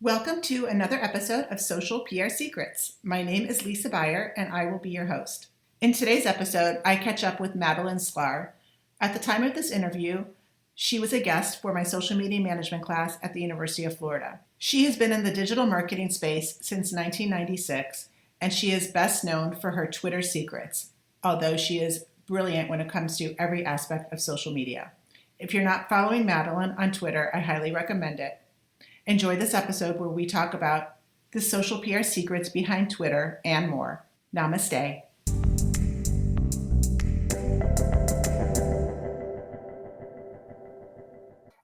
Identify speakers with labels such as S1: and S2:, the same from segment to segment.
S1: Welcome to another episode of Social PR Secrets. My name is Lisa Beyer, and I will be your host. In today's episode, I catch up with Madalyn Sklar. At the time of this interview, she was a guest for my social media management class at the University of Florida. She has been in the digital marketing space since 1996, and she is best known for her Twitter secrets, although she is brilliant when it comes to every aspect of social media. If you're not following Madalyn on Twitter, I highly recommend it. Enjoy this episode where we talk about the social PR secrets behind Twitter and more. Namaste.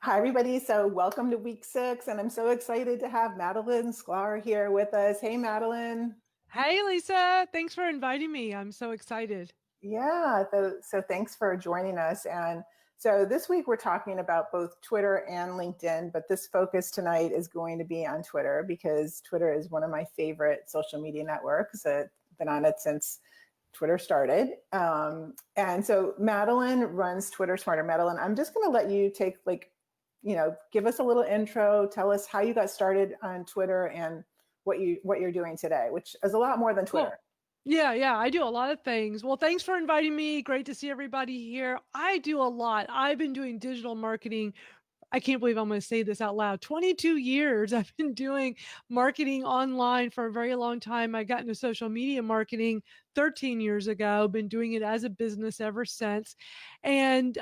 S1: Hi, everybody. So welcome to week 6, and I'm so excited to have Madalyn Sklar here with us. Hey, Madalyn.
S2: Hey, Lisa. Thanks for inviting me. I'm so excited.
S1: Yeah, so thanks for joining us. And so this week we're talking about both Twitter and LinkedIn, but this focus tonight is going to be on Twitter because Twitter is one of my favorite social media networks. I've been on it since Twitter started. And so Madalyn runs Twitter Smarter. Madalyn, I'm just going to let you take give us a little intro, tell us how you got started on Twitter and what you're doing today, which is a lot more than Twitter.
S2: Cool. Yeah, I do a lot of things. Well, thanks for inviting me. Great to see everybody here. I do a lot. I've been doing digital marketing. I can't believe I'm going to say this out loud. 22 years I've been doing marketing online for a very long time. I got into social media marketing 13 years ago, been doing it as a business ever since. And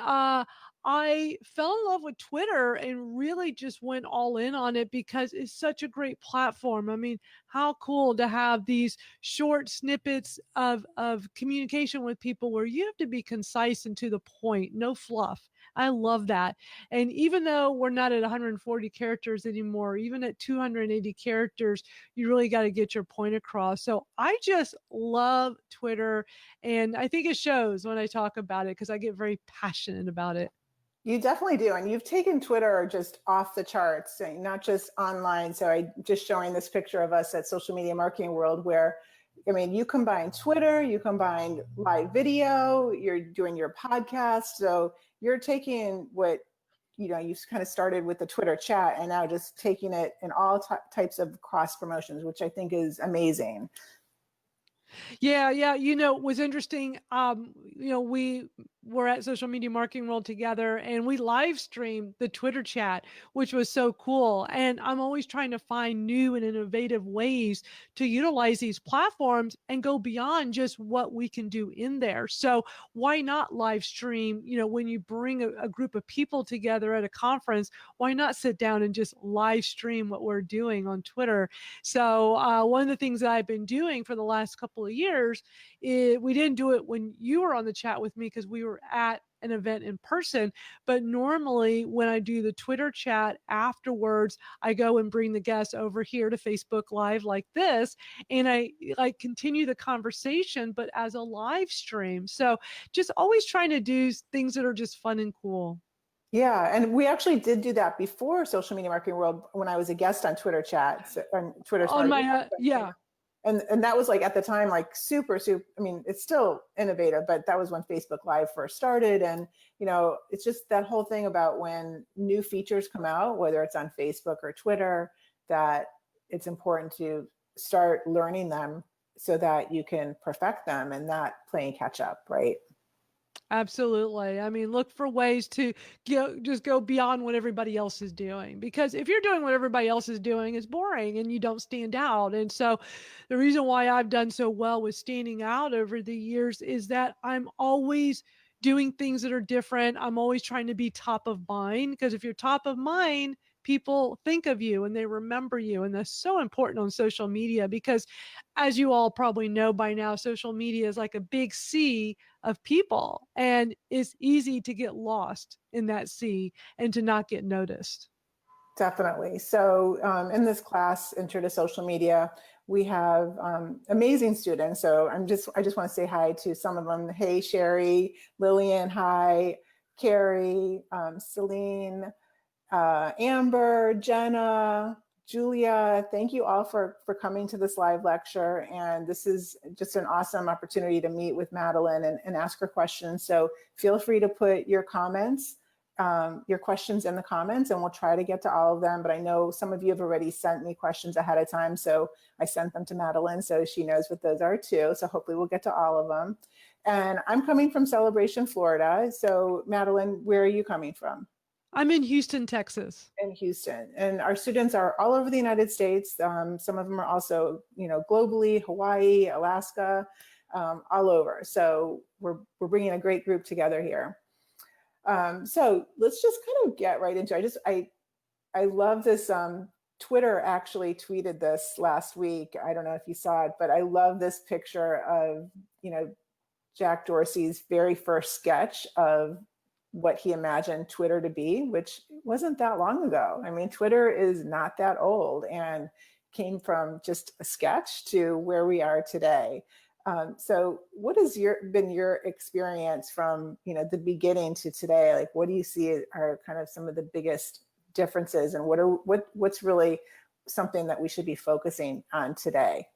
S2: I fell in love with Twitter and really just went all in on it because it's such a great platform. I mean, how cool to have these short snippets of communication with people where you have to be concise and to the point, no fluff. I love that. And even though we're not at 140 characters anymore, even at 280 characters, you really got to get your point across. So I just love Twitter. And I think it shows when I talk about it because I get very passionate about it.
S1: You definitely do. And you've taken Twitter just off the charts, not just online. So I just showing this picture of us at Social Media Marketing World where, I mean, you combine Twitter, you combine live video, you're doing your podcast. So you're taking what, you kind of started with the Twitter chat and now just taking it in all types of cross promotions, which I think is amazing.
S2: Yeah. It was interesting. We were at Social Media Marketing World together and we live streamed the Twitter chat, which was so cool. And I'm always trying to find new and innovative ways to utilize these platforms and go beyond just what we can do in there. So why not live stream? When you bring a group of people together at a conference, why not sit down and just live stream what we're doing on Twitter? So one of the things that I've been doing for the last couple of years, we didn't do it when you were on the chat with me because we were at an event in person. But normally when I do the Twitter chat afterwards, I go and bring the guests over here to Facebook Live like this. And I continue the conversation, but as a live stream. So just always trying to do things that are just fun and cool.
S1: Yeah, and we actually did do that before Social Media Marketing World when I was a guest on Twitter chat, on Twitter.
S2: On my, yeah.
S1: And that was like at the time, like super. I mean, it's still innovative, but that was when Facebook Live first started. And, it's just that whole thing about when new features come out, whether it's on Facebook or Twitter, that it's important to start learning them so that you can perfect them and not playing catch up, right?
S2: Absolutely. I mean, look for ways to go beyond what everybody else is doing. Because if you're doing what everybody else is doing, it's boring and you don't stand out. And so the reason why I've done so well with standing out over the years is that I'm always doing things that are different. I'm always trying to be top of mind because if you're top of mind, people think of you and they remember you. And that's so important on social media because as you all probably know by now, social media is like a big sea of people and it's easy to get lost in that sea and to not get noticed.
S1: Definitely. So in this class, Intro to Social Media, we have amazing students. So I just want to say hi to some of them. Hey, Sherry, Lillian, hi, Carrie, Celine, Amber, Jenna, Julia, thank you all for coming to this live lecture. And this is just an awesome opportunity to meet with Madalyn and ask her questions. So feel free to put your comments your questions in the comments, and we'll try to get to all of them. But I know some of you have already sent me questions ahead of time, so I sent them to Madalyn, so she knows what those are too. So hopefully we'll get to all of them. And I'm coming from Celebration, Florida. So Madalyn, where are you coming from?
S2: I'm in Houston, Texas.
S1: In Houston, and our students are all over the United States. Some of them are also, globally, Hawaii, Alaska, all over. So we're bringing a great group together here. So let's just kind of get right into it. I love this. Twitter actually tweeted this last week. I don't know if you saw it, but I love this picture of, Jack Dorsey's very first sketch of what he imagined Twitter to be, which wasn't that long ago. I mean, Twitter is not that old and came from just a sketch to where we are today. So what has been your experience from, the beginning to today? Like, what do you see are kind of some of the biggest differences, and what's really something that we should be focusing on today?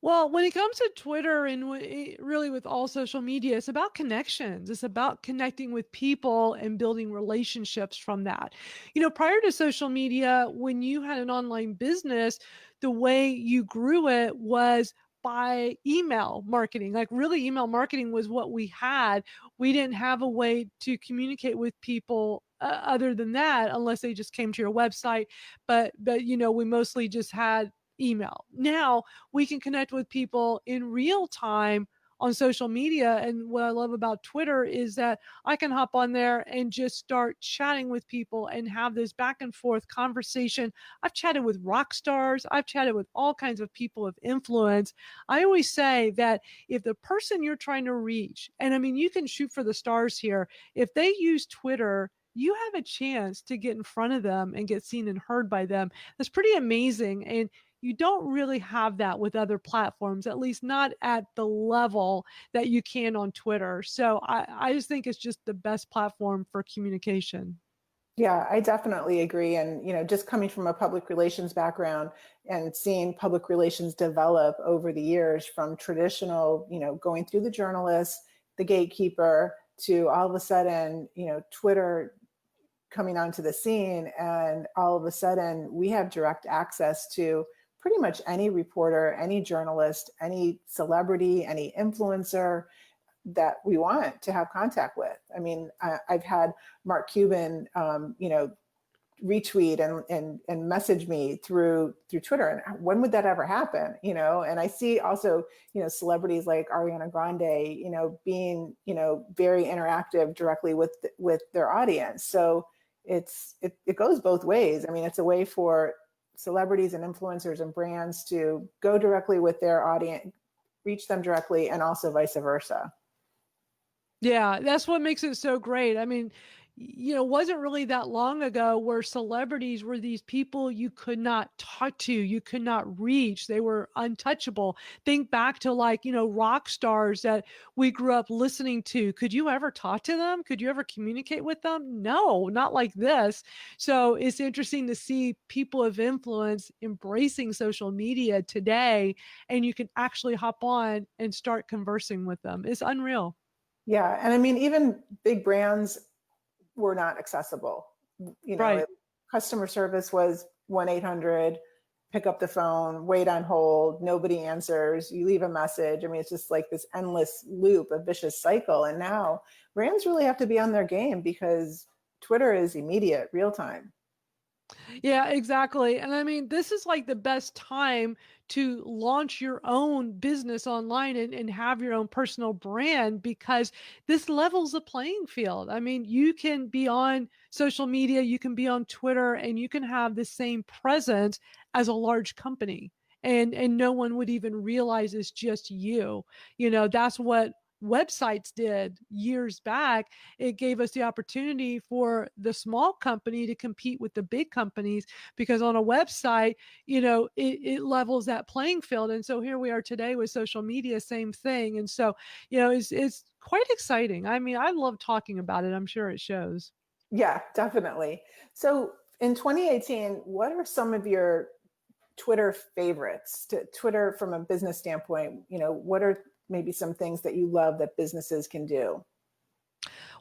S2: Well, when it comes to Twitter and really with all social media, it's about connections. It's about connecting with people and building relationships from that. Prior to social media, when you had an online business, the way you grew it was by email marketing. Like, really, email marketing was what we had. We didn't have a way to communicate with people other than that, unless they just came to your website. But we mostly just had email. Now we can connect with people in real time on social media. And what I love about Twitter is that I can hop on there and just start chatting with people and have this back and forth conversation. I've chatted with rock stars. I've chatted with all kinds of people of influence. I always say that if the person you're trying to reach, and I mean, you can shoot for the stars here, if they use Twitter, you have a chance to get in front of them and get seen and heard by them. That's pretty amazing. And you don't really have that with other platforms, at least not at the level that you can on Twitter. So I just think it's just the best platform for communication.
S1: Yeah, I definitely agree. And, just coming from a public relations background and seeing public relations develop over the years from traditional, going through the journalist, the gatekeeper, to all of a sudden, Twitter coming onto the scene, and all of a sudden we have direct access to pretty much any reporter, any journalist, any celebrity, any influencer that we want to have contact with. I mean, I've had Mark Cuban, retweet and message me through Twitter. And when would that ever happen? And I see also, celebrities like Ariana Grande, being, very interactive directly with their audience. So it goes both ways. I mean, it's a way for celebrities and influencers and brands to go directly with their audience, reach them directly, and also vice versa.
S2: Yeah, that's what makes it so great. I mean, it wasn't really that long ago where celebrities were these people you could not talk to, you could not reach. They were untouchable. Think back to, like, rock stars that we grew up listening to. Could you ever talk to them? Could you ever communicate with them? No, not like this. So it's interesting to see people of influence embracing social media today, and you can actually hop on and start conversing with them. It's unreal.
S1: Yeah. And I mean, even big brands were not accessible.
S2: Right.
S1: Customer service was 1-800, pick up the phone, wait on hold, nobody answers, you leave a message. I mean, it's just like this endless loop, a vicious cycle. And now brands really have to be on their game because Twitter is immediate, real time.
S2: Yeah, exactly. And I mean, this is like the best time to launch your own business online and have your own personal brand, because this levels the playing field. I mean, you can be on social media, you can be on Twitter, and you can have the same presence as a large company. And no one would even realize it's just you. That's what websites did years back. It gave us the opportunity for the small company to compete with the big companies, because on a website, it levels that playing field. And so here we are today with social media, same thing. And so, it's quite exciting. I mean, I love talking about it. I'm sure it shows.
S1: Yeah, definitely. So in 2018, what are some of your Twitter favorites? Twitter from a business standpoint, what are maybe some things that you love that businesses can do?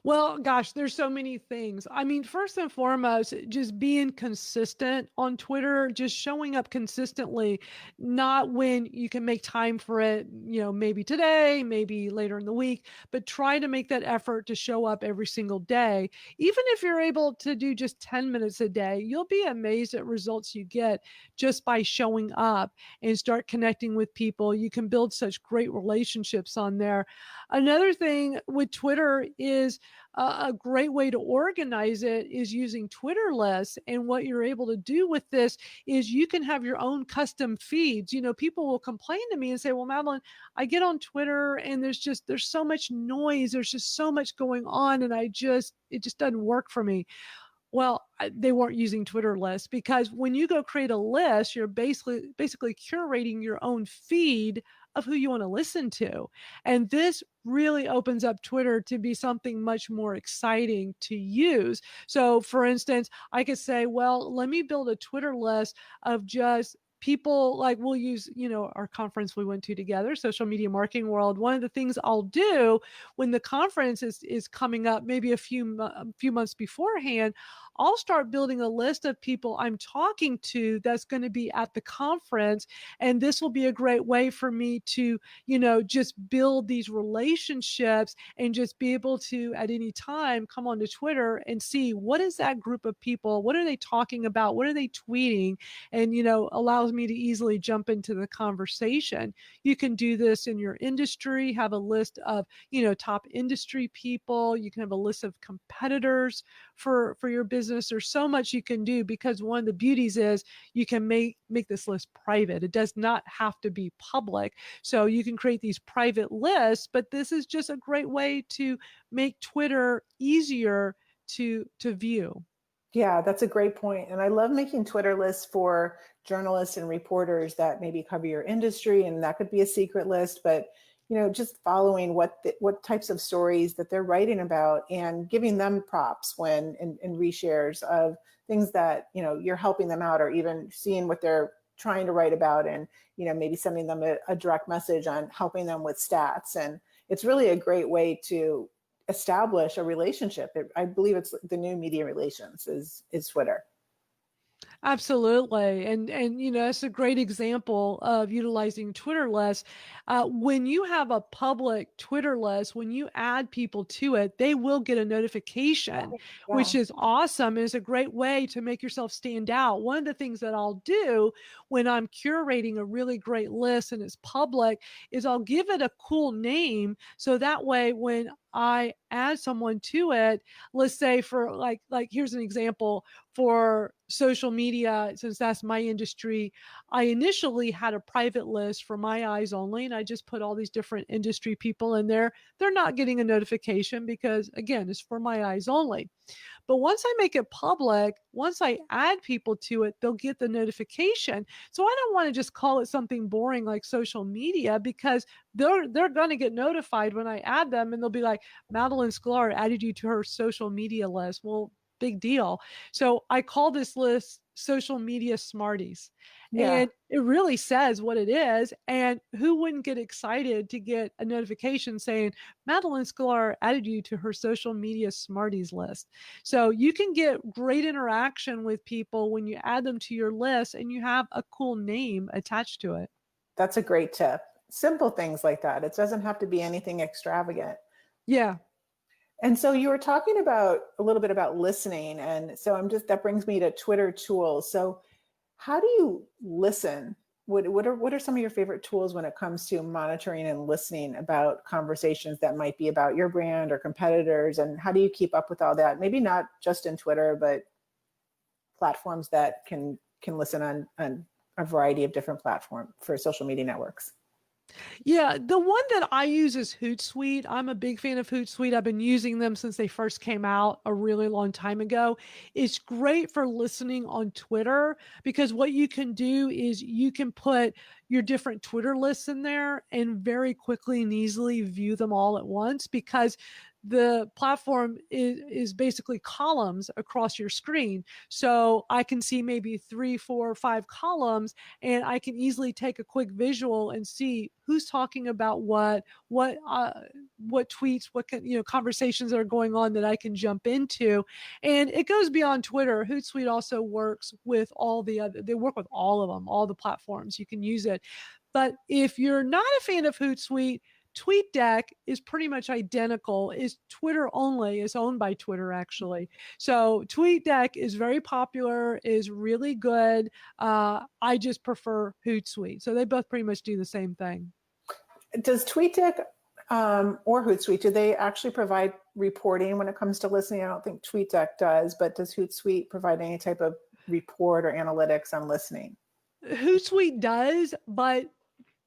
S2: Well, gosh, there's so many things. I mean, first and foremost, just being consistent on Twitter, just showing up consistently, not when you can make time for it, maybe today, maybe later in the week, but try to make that effort to show up every single day. Even if you're able to do just 10 minutes a day, you'll be amazed at results you get just by showing up and start connecting with people. You can build such great relationships on there. Another thing with Twitter is a great way to organize it is using Twitter lists. And what you're able to do with this is you can have your own custom feeds. People will complain to me and say, well, Madalyn, I get on Twitter and there's so much noise. There's just so much going on. And it just doesn't work for me. Well, they weren't using Twitter lists, because when you go create a list, you're basically curating your own feed of who you want to listen to. And this really opens up Twitter to be something much more exciting to use. So for instance, I could say, well, let me build a Twitter list of just people. Like, we'll use, our conference we went to together, Social Media Marketing World. One of the things I'll do when the conference is coming up, maybe a few months beforehand, I'll start building a list of people I'm talking to that's going to be at the conference. And this will be a great way for me to, just build these relationships and just be able to, at any time, come onto Twitter and see what is that group of people, what are they talking about, what are they tweeting, and, allows me to easily jump into the conversation. You can do this in your industry, have a list of, top industry people. You can have a list of competitors for your business. There's so much you can do, because one of the beauties is you can make this list private. It does not have to be public. So you can create these private lists, but this is just a great way to make Twitter easier to view.
S3: Yeah, that's a great point. And I love making Twitter lists for journalists and reporters that maybe cover your industry, and that could be a secret list, but just following what types of stories that they're writing about and giving them props when in reshares of things that you're helping them out, or even seeing what they're trying to write about, and maybe sending them a direct message on helping them with stats. And it's really a great way to establish a relationship. I believe it's the new media relations is Twitter.
S2: Absolutely. And it's a great example of utilizing Twitter lists. When you have a public Twitter list, when you add people to it, they will get a notification, which
S3: Yeah.
S2: is awesome. It's a great way to make yourself stand out. One of the things that I'll do when I'm curating a really great list and it's public is I'll give it a cool name. So that way, when I add someone to it, let's say for like here's an example for social media, since that's my industry, I initially had a private list for my eyes only, and I just put all these different industry people in there. They're not getting a notification because, again, it's for my eyes only. But once I make it public, once I add people to it, they'll get the notification. So I don't want to just call it something boring like social media, because they're going to get notified when I add them, and they'll be like, Madalyn Sklar added you to her social media list. Well, big deal. So I call this list Social Media Smarties.
S3: Yeah.
S2: And it really says what it is. And who wouldn't get excited to get a notification saying Madalyn Sklar added you to her Social Media Smarties list? So you can get great interaction with people when you add them to your list and you have a cool name attached to it.
S3: That's a great tip. Simple things like that. It doesn't have to be anything extravagant.
S2: Yeah.
S3: And so you were talking about a little bit about listening. And so that brings me to Twitter tools. So how do you listen? What are some of your favorite tools when it comes to monitoring and listening about conversations that might be about your brand or competitors? And how do you keep up with all that? Maybe not just in Twitter, but platforms that can listen on a variety of different platforms for social media networks.
S2: Yeah, the one that I use is Hootsuite. I'm a big fan of Hootsuite. I've been using them since they first came out a really long time ago. It's great for listening on Twitter, because what you can do is you can put your different Twitter lists in there and very quickly and easily view them all at once, because the platform is basically columns across your screen. So I can see maybe 3, 4, 5 columns, and I can easily take a quick visual and see who's talking about what what tweets, what conversations that are going on that I can jump into. And it goes beyond Twitter. Hootsuite also works with all the other, they work with all of them, all the platforms. You can use it. But if you're not a fan of Hootsuite, TweetDeck is pretty much identical. Is Twitter only, is owned by Twitter actually. So TweetDeck is very popular, is really good. I just prefer Hootsuite. So they both pretty much do the same thing.
S3: Does TweetDeck or Hootsuite, do they actually provide reporting when it comes to listening? I don't think TweetDeck does, but does Hootsuite provide any type of report or analytics on listening?
S2: Hootsuite does, but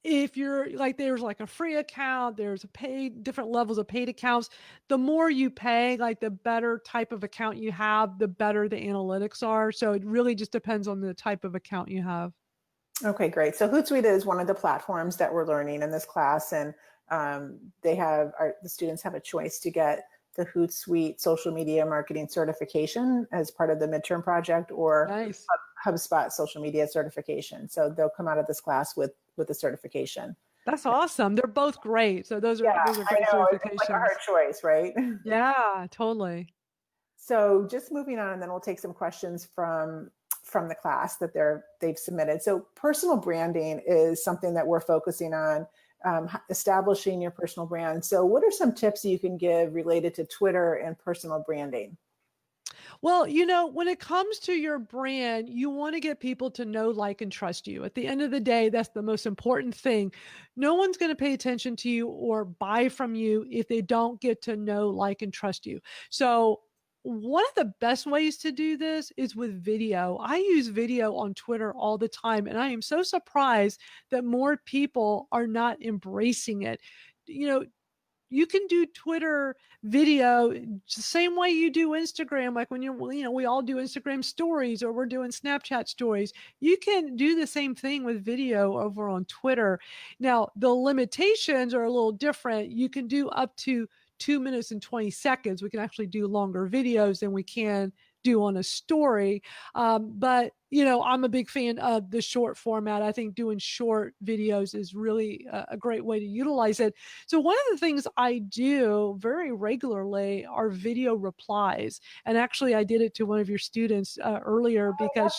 S2: if you're like, there's like a free account, there's a paid, different levels of paid accounts. The more you pay, like the better type of account you have, the better the analytics are. So it really just depends on the type of account you have.
S3: Okay, great. So Hootsuite is one of the platforms that we're learning in this class, and the students have a choice to get the Hootsuite social media marketing certification as part of the midterm project, or
S2: Nice.
S3: HubSpot social media certification. So they'll come out of this class with a certification.
S2: That's awesome. They're both great. So those are great
S3: I know.
S2: certifications.
S3: It's like a hard choice, right?
S2: Yeah, totally.
S3: So just moving on, and then we'll take some questions from the class that they've submitted. So personal branding is something that we're focusing on, establishing your personal brand. So what are some tips you can give related to Twitter and personal branding?
S2: Well, when it comes to your brand, you want to get people to know, like, and trust you. At the end of the day, that's the most important thing. No one's going to pay attention to you or buy from you if they don't get to know, like, and trust you. So one of the best ways to do this is with video. I use video on Twitter all the time, and I am so surprised that more people are not embracing it. You can do Twitter video the same way you do Instagram. Like when we all do Instagram stories, or we're doing Snapchat stories. You can do the same thing with video over on Twitter. Now, the limitations are a little different. You can do up to 2 minutes and 20 seconds. We can actually do longer videos than we can do on a story. But I'm a big fan of the short format. I think doing short videos is really a great way to utilize it. So one of the things I do very regularly are video replies. And actually, I did it to one of your students earlier, because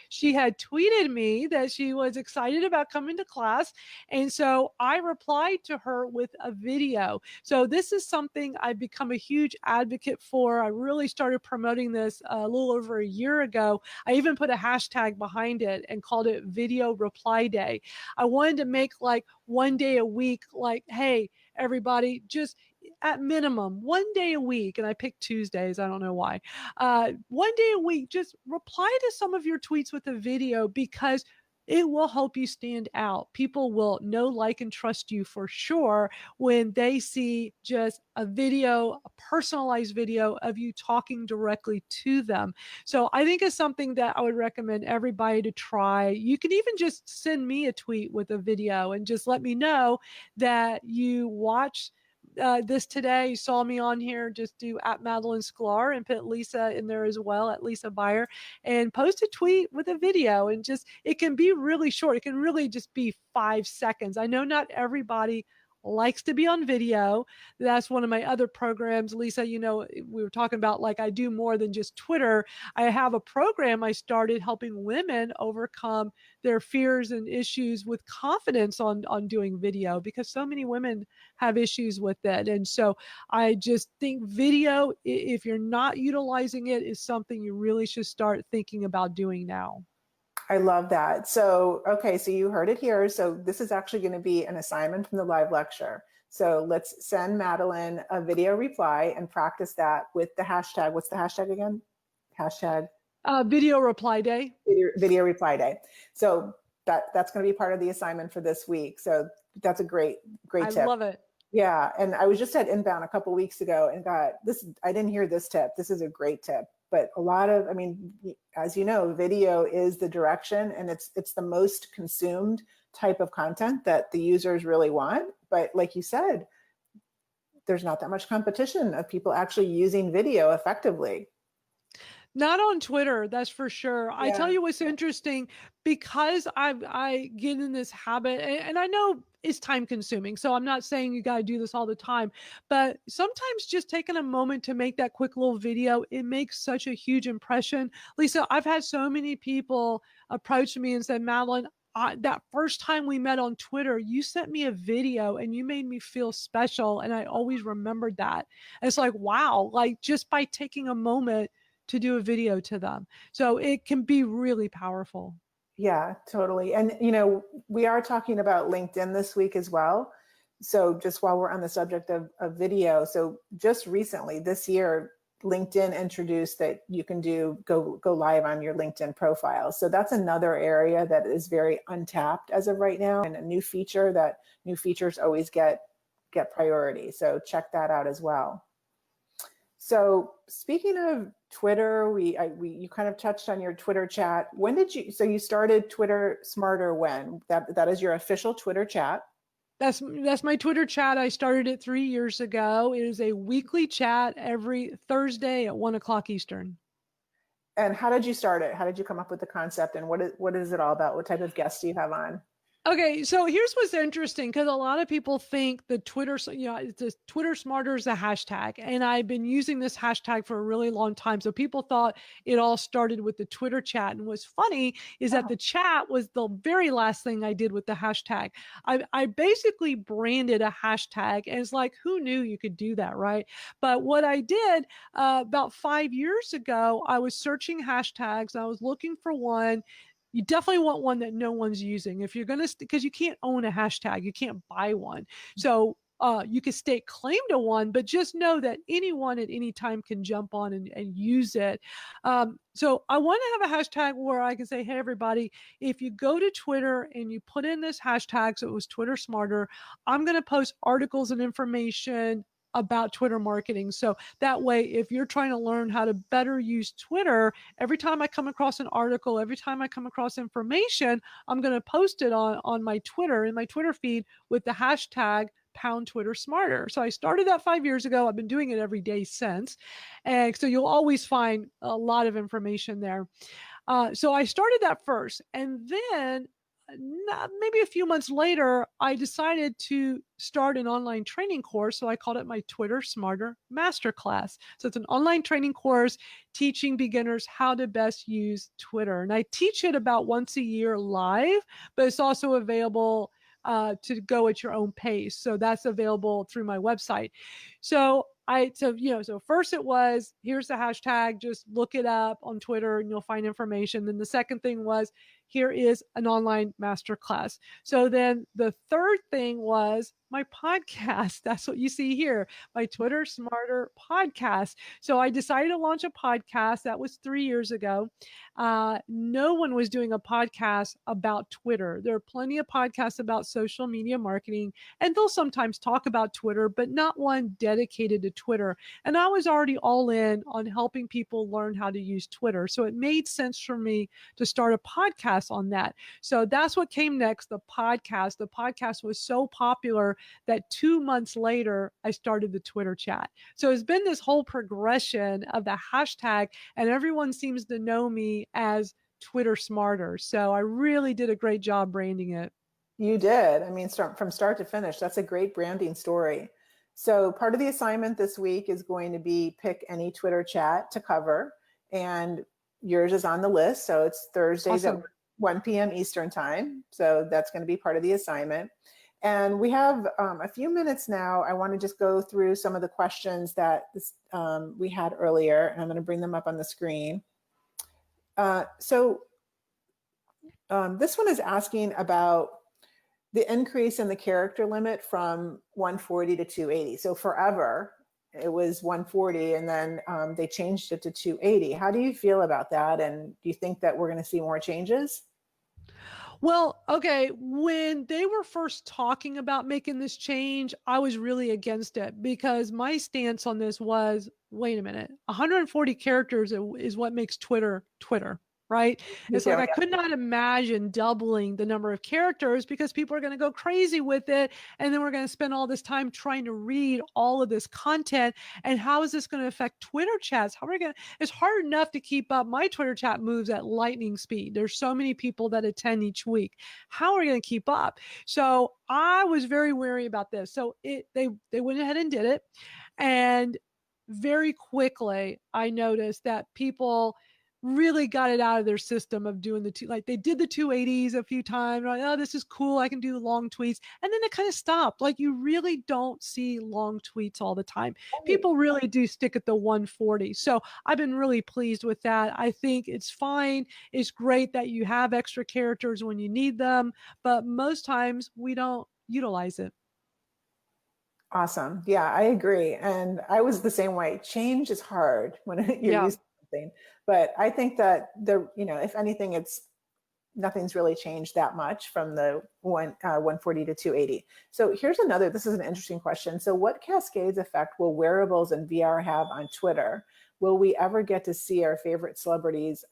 S2: she had tweeted me that she was excited about coming to class. And so I replied to her with a video. So this is something I've become a huge advocate for. I really started promoting this a little over a year ago. I even put a hashtag behind it and called it Video Reply Day. I wanted to make like one day a week, like, hey, everybody, just at minimum 1 day a week. And I picked Tuesdays. I don't know why. 1 day a week, just reply to some of your tweets with a video, because it will help you stand out. People will know, like, and trust you for sure when they see just a video, a personalized video of you talking directly to them. So I think it's something that I would recommend everybody to try. You can even just send me a tweet with a video and just let me know that you watch this today. You saw me on here. Just do at Madalyn Sklar and put Lisa in there as well, at Lisa Buyer, and post a tweet with a video. And just, it can be really short. It can really just be 5 seconds. I know not everybody likes to be on video. That's one of my other programs. Lisa, we were talking about, like, I do more than just Twitter. I have a program I started helping women overcome their fears and issues with confidence on doing video, because so many women have issues with it. And so I just think video, if you're not utilizing it, is something you really should start thinking about doing now.
S3: I love that. So, okay, so you heard it here. So this is actually going to be an assignment from the live lecture. So let's send Madalyn a video reply and practice that with the hashtag. What's the hashtag again? Hashtag
S2: Video Reply Day.
S3: Video Reply Day. So that's going to be part of the assignment for this week. So that's a great tip.
S2: I love it.
S3: Yeah. And I was just at Inbound a couple of weeks ago and got this. I didn't hear this tip. This is a great tip. But as you know, video is the direction, and it's the most consumed type of content that the users really want. But like you said, there's not that much competition of people actually using video effectively.
S2: Not on Twitter, that's for sure. I tell
S3: Yeah.
S2: you what's interesting, because I get in this habit, and I know it's time consuming. So I'm not saying you got to do this all the time, but sometimes just taking a moment to make that quick little video, it makes such a huge impression. Lisa, I've had so many people approach me and said, Madalyn, that first time we met on Twitter, you sent me a video and you made me feel special. And I always remembered that. And it's like, wow, like just by taking a moment to do a video to them. So it can be really powerful.
S3: Yeah, totally. And, we are talking about LinkedIn this week as well. So just while we're on the subject of video, so just recently this year, LinkedIn introduced that you can go live on your LinkedIn profile. So that's another area that is very untapped as of right now, and a new features always get priority. So check that out as well. So speaking of Twitter, you kind of touched on your Twitter chat. So you started Twitter Smarter when? That is your official Twitter chat?
S2: That's my Twitter chat. I started it 3 years ago. It is a weekly chat every Thursday at 1:00 Eastern.
S3: And how did you start it? How did you come up with the concept, and what is it all about? What type of guests do you have on?
S2: Okay, so here's what's interesting, because a lot of people think the Twitter, it's this Twitter Smarter is a hashtag, and I've been using this hashtag for a really long time. So people thought it all started with the Twitter chat, and what's funny is that the chat was the very last thing I did with the hashtag. I basically branded a hashtag, and it's like, who knew you could do that, right? But what I did about 5 years ago, I was searching hashtags. I was looking for one. You definitely want one that no one's using. If you're going to, because you can't own a hashtag, you can't buy one. So you can stake claim to one, but just know that anyone at any time can jump on and use it. So I want to have a hashtag where I can say, hey, everybody, if you go to Twitter and you put in this hashtag, so it was Twitter Smarter, I'm going to post articles and information about Twitter marketing. So that way, if you're trying to learn how to better use Twitter, every time I come across an article, every time I come across information, I'm going to post it on my Twitter, in my Twitter feed, with the hashtag pound Twitter Smarter. So I started that 5 years ago. I've been doing it every day since. And so you'll always find a lot of information there. So I started that first. And then maybe a few months later, I decided to start an online training course. So I called it my Twitter Smarter Masterclass. So it's an online training course teaching beginners how to best use Twitter. And I teach it about once a year live, but it's also available to go at your own pace. So that's available through my website. So first it was, here's the hashtag, just look it up on Twitter and you'll find information. Then the second thing was, here is an online masterclass. So then the third thing was my podcast. That's what you see here, my Twitter Smarter podcast. So I decided to launch a podcast. That was 3 years ago. No one was doing a podcast about Twitter. There are plenty of podcasts about social media marketing, and they'll sometimes talk about Twitter, but not one dedicated to Twitter. And I was already all in on helping people learn how to use Twitter. So it made sense for me to start a podcast on that. So that's what came next, the podcast. The podcast was so popular that 2 months later, I started the Twitter chat. So it's been this whole progression of the hashtag, and everyone seems to know me as Twitter Smarter. So I really did a great job branding it.
S3: You did. I mean, from start to finish, that's a great branding story. So part of the assignment this week is going to be pick any Twitter chat to cover, and yours is on the list. So it's Thursdays at 1 p.m. Eastern time. So that's going to be part of the assignment. And we have a few minutes now. I want to just go through some of the questions that we had earlier, and I'm going to bring them up on the screen. So this one is asking about the increase in the character limit from 140 to 280. So forever, it was 140, and then they changed it to 280. How do you feel about that? And do you think that we're going to see more changes?
S2: Well, okay, when they were first talking about making this change, I was really against it, because my stance on this was, wait a minute, 140 characters is what makes Twitter Twitter, right?
S3: Me
S2: It's
S3: too.
S2: like I
S3: Yeah.
S2: could not imagine doubling the number of characters because people are going to go crazy with it. And then we're going to spend all this time trying to read all of this content. And how is this going to affect Twitter chats? How are we going to, it's hard enough to keep up. My Twitter chat moves at lightning speed. There's so many people that attend each week. How are we going to keep up? So I was very wary about this. So they went ahead and did it. And very quickly, I noticed that people really got it out of their system of doing like they did the 280s a few times. Like, oh, this is cool. I can do long tweets. And then it kind of stopped. Like you really don't see long tweets all the time. People really do stick at the 140. So I've been really pleased with that. I think it's fine. It's great that you have extra characters when you need them, but most times we don't utilize it.
S3: Awesome. Yeah, I agree. And I was the same way. Change is hard when you're
S2: Yeah.
S3: used to something. But I think that if anything, nothing's really changed that much from the 140 to 280. So here's another, this is an interesting question. So what cascades effect will wearables and VR have on Twitter? Will we ever get to see our favorite celebrities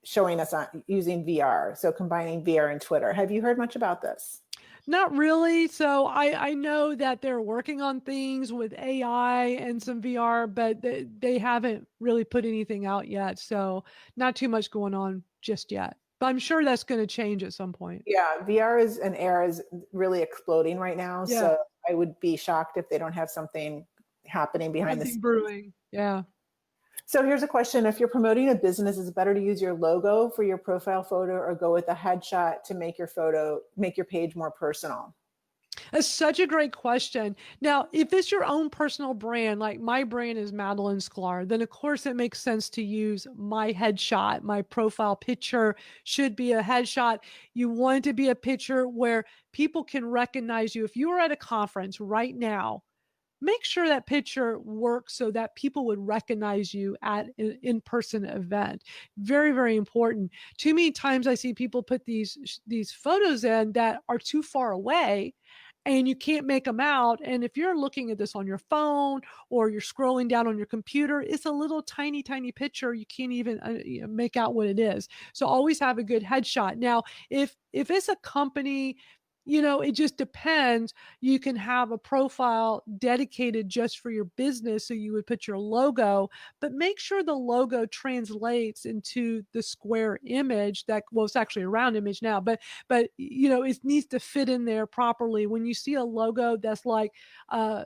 S3: showing us using VR? So combining VR and Twitter. Have you heard much about this?
S2: Not really. So I know that they're working on things with AI and some VR, but they haven't really put anything out yet. So not too much going on just yet. But I'm sure that's going to change at some point.
S3: Yeah, VR is really exploding right now.
S2: Yeah.
S3: So I would be shocked if they don't have something happening behind the
S2: Something
S3: scenes.
S2: brewing. Yeah.
S3: So here's a question. If you're promoting a business, is it better to use your logo for your profile photo or go with a headshot to make your page more personal?
S2: That's such a great question. Now, if it's your own personal brand, like my brand is Madalyn Sklar, then of course it makes sense to use my headshot. My profile picture should be a headshot. You want it to be a picture where people can recognize you. If you are at a conference right now, make sure that picture works so that people would recognize you at an in-person event. Very, very important. Too many times I see people put these photos in that are too far away and you can't make them out. And if you're looking at this on your phone or you're scrolling down on your computer, it's a little tiny, tiny picture. You can't even make out what it is. So always have a good headshot. Now, if it's a company, it just depends. You can have a profile dedicated just for your business. So you would put your logo, but make sure the logo translates into the square image well, it's actually a round image now, but it needs to fit in there properly. When you see a logo that's like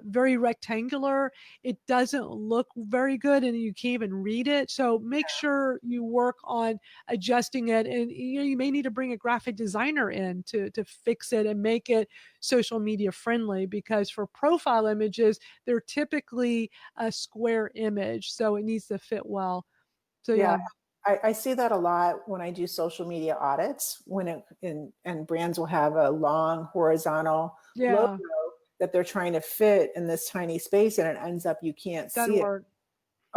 S2: very rectangular, it doesn't look very good and you can't even read it. So make sure you work on adjusting it. And you may need to bring a graphic designer in to fix it and make it social media friendly, because for profile images, they're typically a square image. So it needs to fit well. So yeah.
S3: I see that a lot when I do social media audits, and brands will have a long horizontal logo that they're trying to fit in this tiny space, and it ends up you can't see it.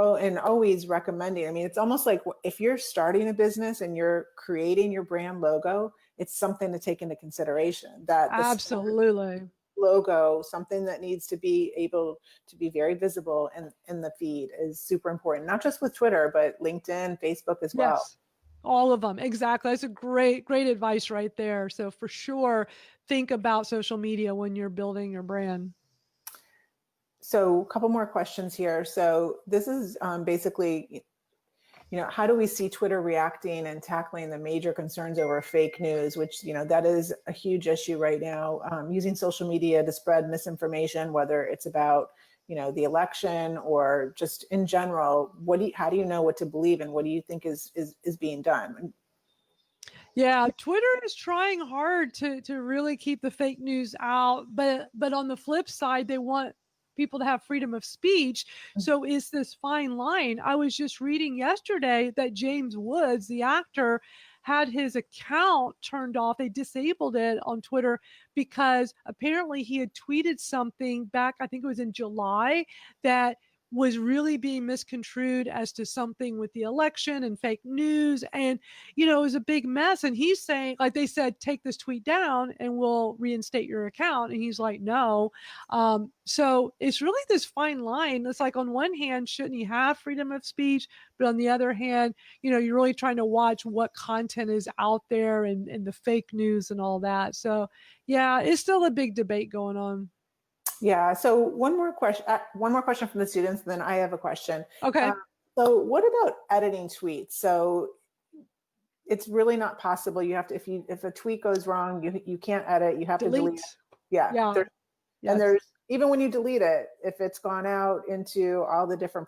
S3: Oh, and always recommending. I mean, it's almost like if you're starting a business and you're creating your brand logo, it's something to take into consideration. That
S2: absolutely
S3: logo, something that needs to be able to be very visible in the feed, is super important, not just with Twitter, but LinkedIn, Facebook as well.
S2: Yes, all of them. Exactly. That's a great advice right there. So for sure, think about social media when you're building your brand.
S3: So a couple more questions here. So this is basically, how do we see Twitter reacting and tackling the major concerns over fake news, which, that is a huge issue right now, using social media to spread misinformation, whether it's about, the election or just in general. How do you know what to believe and what do you think is being done?
S2: Yeah, Twitter is trying hard to really keep the fake news out, but on the flip side, they want people to have freedom of speech. So it's this fine line. I was just reading yesterday that James Woods, the actor, had his account turned off. They disabled it on Twitter because apparently he had tweeted something back, I think it was in July, that was really being misconstrued as to something with the election and fake news. And, it was a big mess. And he's saying, like they said, take this tweet down and we'll reinstate your account. And he's like, no. So it's really this fine line. It's like, on one hand, shouldn't you have freedom of speech? But on the other hand, you're really trying to watch what content is out there and the fake news and all that. So yeah, it's still a big debate going on.
S3: Yeah. So one more question from the students, and then I have a question.
S2: Okay.
S3: So what about editing tweets? So it's really not possible. You have to, if a tweet goes wrong, you can't edit. You have to delete it. Yeah.
S2: Yeah.
S3: And there's, even when you delete it, if it's gone out into all the different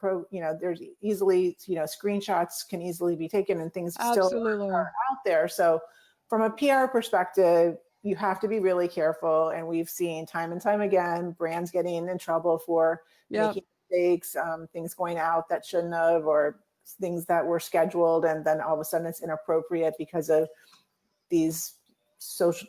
S3: there's easily, screenshots can easily be taken and things still are out there. So from a PR perspective, you have to be really careful. And we've seen time and time again, brands getting in trouble for making mistakes, things going out that shouldn't have, or things that were scheduled. And then all of a sudden it's inappropriate because of these social,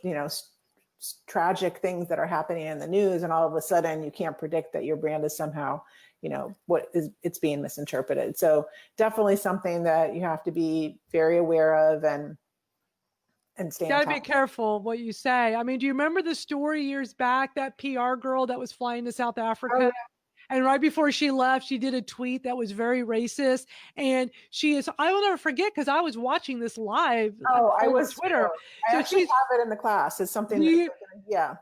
S3: tragic things that are happening in the news. And all of a sudden you can't predict that your brand is somehow, it's being misinterpreted. So definitely something that you have to be very aware of and stay on top.
S2: You gotta be careful what you say. I mean, do you remember the story years back, that PR girl that was flying to South Africa? Oh, yeah. And right before she left, she did a tweet that was very racist. And I will never forget, because I was watching this live on Twitter.
S3: I actually have it in the class. It's something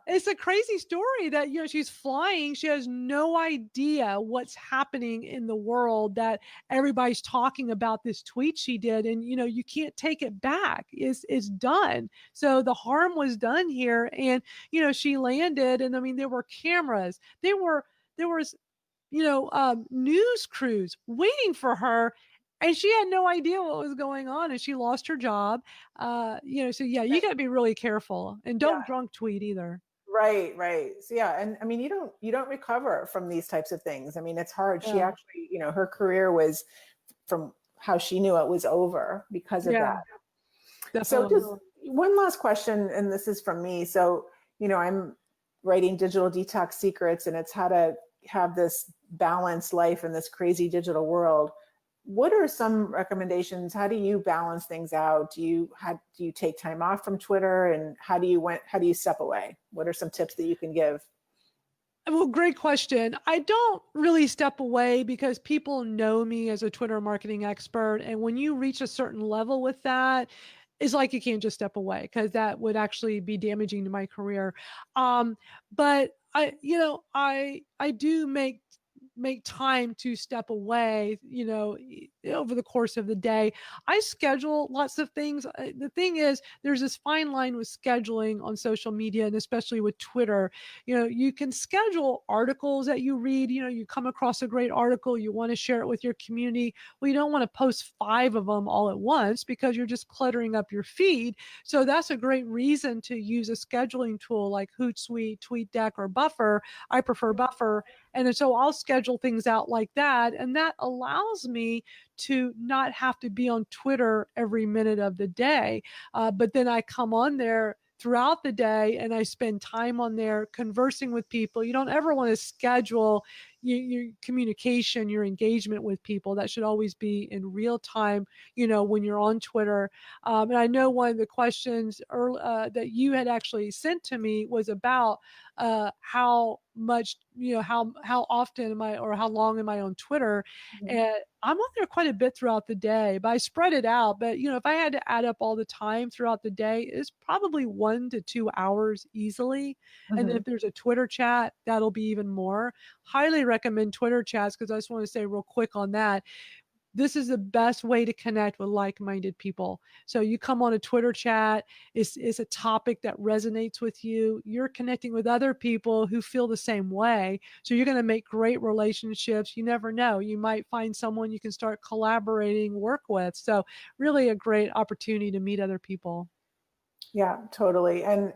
S2: it's a crazy story that, she's flying. She has no idea what's happening in the world, that everybody's talking about this tweet she did. And, you can't take it back. It's done. So the harm was done here. And, she landed, and I mean, there were cameras. There was news crews waiting for her, and she had no idea what was going on, and she lost her job. So yeah, you got to be really careful, and don't drunk tweet either.
S3: Right. So yeah, and I mean, you don't recover from these types of things. I mean, it's hard. Yeah. She actually, her career was, from how she knew it, was over because of that. Definitely. So just one last question, and this is from me. So, I'm writing Digital Detox Secrets, and it's how to have this balanced life in this crazy digital world. What are some recommendations? How do you balance things out? Do you take time off from Twitter, and how do you step away? What are some tips that you can give?
S2: Well, great question. I don't really step away, because people know me as a Twitter marketing expert. And when you reach a certain level with that, it's like you can't just step away, because that would actually be damaging to my career. But I do make time to step away, over the course of the day. I schedule lots of things. The thing is, there's this fine line with scheduling on social media, and especially with Twitter. You can schedule articles that you read. You come across a great article, you want to share it with your community. Well, you don't want to post 5 of them all at once, because you're just cluttering up your feed. So that's a great reason to use a scheduling tool like Hootsuite, TweetDeck, or Buffer. I prefer Buffer. And so I'll schedule things out like that. And that allows me to not have to be on Twitter every minute of the day. But then I come on there throughout the day, and I spend time on there conversing with people. You don't ever want to schedule your communication, your engagement with people. That should always be in real time, when you're on Twitter. And I know one of the questions that you had actually sent to me was about how much, how often am I, or how long am I on Twitter? Mm-hmm. And I'm on there quite a bit throughout the day, but I spread it out. But, if I had to add up all the time throughout the day, it's probably 1 to 2 hours easily. Mm-hmm. And then if there's a Twitter chat, that'll be even more. Highly recommend Twitter chats, because I just want to say real quick on that. This is the best way to connect with like-minded people. So you come on a Twitter chat, it's a topic that resonates with you. You're connecting with other people who feel the same way. So you're going to make great relationships. You never know. You might find someone you can start collaborating, work with. So really a great opportunity to meet other people.
S3: Yeah, totally. And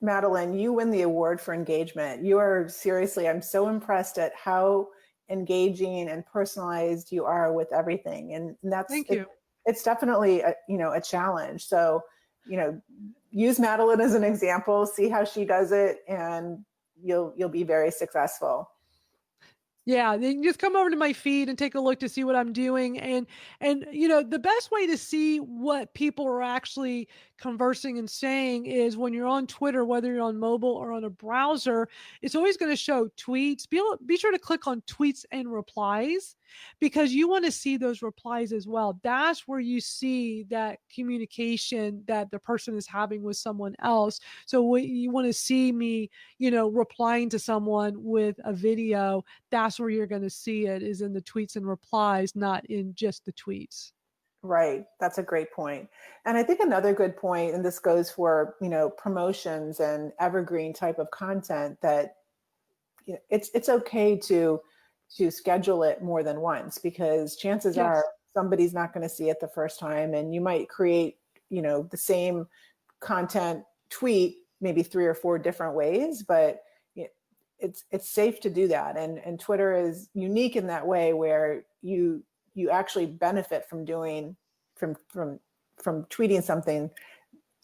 S3: Madalyn, you win the award for engagement. You are seriously, I'm so impressed at how engaging and personalized you are with everything. And that's,
S2: thank you.
S3: It's definitely a challenge. So, use Madalyn as an example, see how she does it, and you'll be very successful.
S2: Yeah, they can just come over to my feed and take a look to see what I'm doing. And you know, the best way to see what people are actually conversing and saying is when you're on Twitter, whether you're on mobile or on a browser, it's always going to show tweets. Be sure to click on tweets and replies because you want to see those replies as well. That's where you see that communication that the person is having with someone else. So when you want to see me, you know, replying to someone with a video, that's where you're going to see it is in the tweets and replies, not in just the tweets.
S3: Right. That's a great point. And I think another good point, and this goes for, promotions and evergreen type of content, that it's okay to schedule it more than once, because chances are
S2: Yes.
S3: somebody's not going to see it the first time, and you might create, the same content tweet maybe 3 or 4 different ways, but it's safe to do that. And Twitter is unique in that way where you actually benefit from doing from tweeting something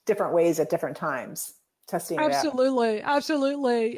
S3: different ways at different times, testing it out.
S2: Absolutely. Absolutely.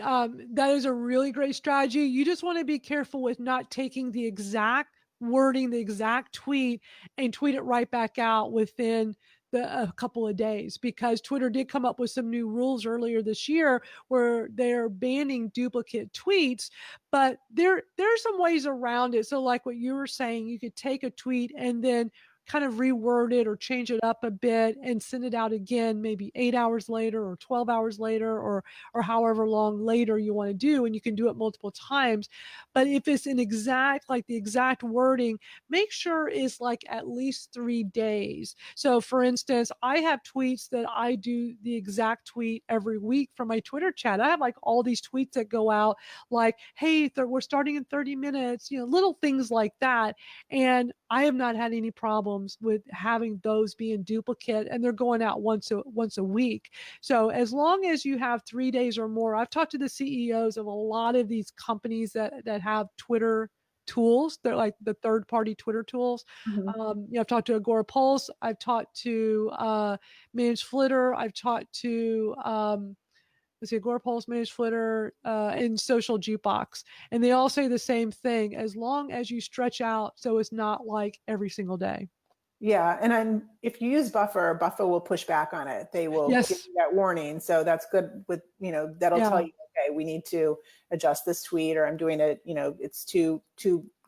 S2: That is a really great strategy. You just want to be careful with not taking the exact wording, the exact tweet, and tweet it right back out within a couple of days, because Twitter did come up with some new rules earlier this year where they're banning duplicate tweets, but there's some ways around it. So like what you were saying, you could take a tweet and then kind of reword it or change it up a bit and send it out again, maybe 8 hours later or 12 hours later, or however long later you want to do. And you can do it multiple times. But if it's an exact, like the exact wording, make sure it's like at least 3 days. So for instance, I have tweets that I do the exact tweet every week from my Twitter chat. I have like all these tweets that go out like, hey, we're starting in 30 minutes, little things like that. And I have not had any problems with having those be in duplicate, and they're going out once a week. So as long as you have 3 days or more, I've talked to the CEOs of a lot of these companies that have Twitter tools. They're like the third party Twitter tools.
S3: Mhm.
S2: I've talked to Agora Pulse. I've talked to Managed Flitter. I've talked to let's see, Agora Pulse, Managed Flitter, and Social Jukebox. And they all say the same thing, as long as you stretch out so it's not like every single day.
S3: Yeah, and if you use Buffer will push back on it. They will give
S2: Yes.
S3: you that warning. So that's good with, that'll tell
S2: Yeah.
S3: you, okay, we need to adjust this tweet, or I'm doing it, it's too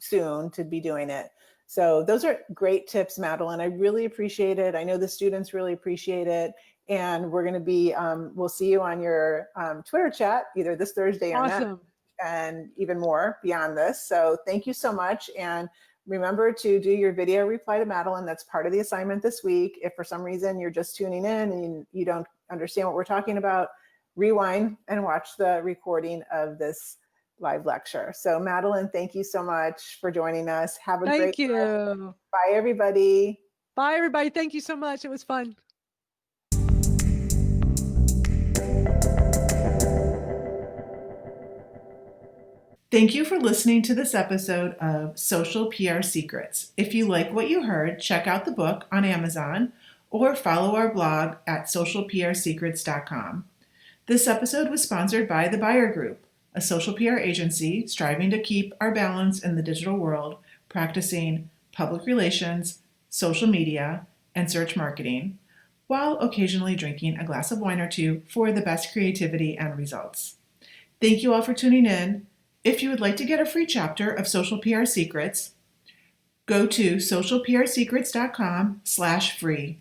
S3: soon to be doing it. So those are great tips, Madalyn. I really appreciate it. I know the students really appreciate it. And we're going to be, we'll see you on your Twitter chat either this Thursday or next,
S2: Awesome.
S3: and even more beyond this. So thank you so much. And remember to do your video reply to Madalyn. That's part of the assignment this week. If for some reason you're just tuning in and you don't understand what we're talking about, rewind and watch the recording of this live lecture. So Madalyn, thank you so much for joining us. Have a great
S2: Thank you.
S3: Bye, everybody.
S2: Bye, everybody. Thank you so much. It was fun.
S1: Thank you for listening to this episode of Social PR Secrets. If you like what you heard, check out the book on Amazon or follow our blog at socialprsecrets.com. This episode was sponsored by the Buyer Group, a social PR agency striving to keep our balance in the digital world, practicing public relations, social media, and search marketing, while occasionally drinking a glass of wine or two for the best creativity and results. Thank you all for tuning in. If you would like to get a free chapter of Social PR Secrets, go to socialprsecrets.com/free.